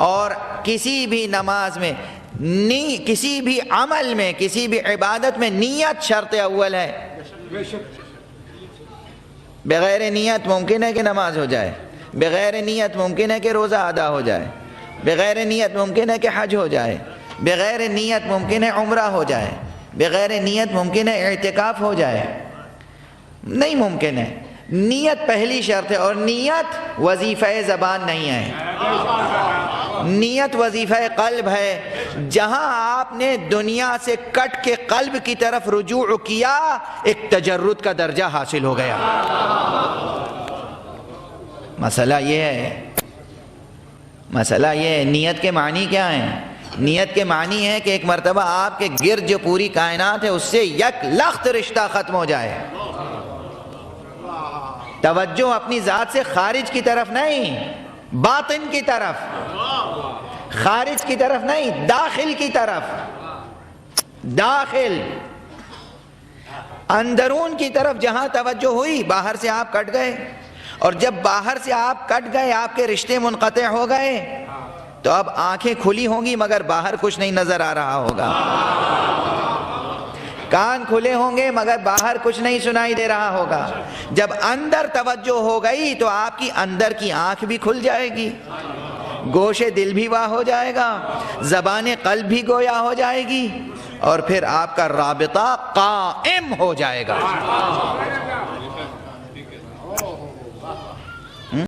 اور کسی بھی نماز میں کسی بھی عمل میں کسی بھی عبادت میں نیت شرط اول ہے. بغیر نیت ممکن ہے کہ نماز ہو جائے، بغیر نیت ممکن ہے کہ روزہ ادا ہو جائے، بغیر نیت ممکن ہے کہ حج ہو جائے، بغیر نیت ممکن ہے عمرہ ہو جائے، بغیر نیت ممکن ہے اعتکاف ہو جائے. نہیں ممکن ہے. نیت پہلی شرط ہے، اور نیت وظیفہ زبان نہیں ہے، نیت وظیفہ قلب ہے. جہاں آپ نے دنیا سے کٹ کے قلب کی طرف رجوع کیا، ایک تجرد کا درجہ حاصل ہو گیا. مسئلہ یہ ہے نیت کے معنی کیا ہیں؟ نیت کے معنی ہے کہ ایک مرتبہ آپ کے گرد جو پوری کائنات ہے اس سے یک لخت رشتہ ختم ہو جائے. توجہ اپنی ذات سے خارج کی طرف نہیں، باطن کی طرف، خارج کی طرف نہیں، داخل کی طرف، داخل اندرون کی طرف جہاں توجہ ہوئی، باہر سے آپ کٹ گئے. اور جب باہر سے آپ کٹ گئے، آپ کے رشتے منقطع ہو گئے، تو اب آنکھیں کھلی ہوں گی مگر باہر کچھ نہیں نظر آ رہا ہوگا، کان کھلے ہوں گے مگر باہر کچھ نہیں سنائی دے رہا ہوگا. جب اندر توجہ ہو گئی تو آپ کی اندر کی آنکھ بھی کھل جائے گی، گوش دل بھی واہ ہو جائے گا، زبان قلب بھی گویا ہو جائے گی، اور پھر آپ کا رابطہ قائم ہو جائے گا.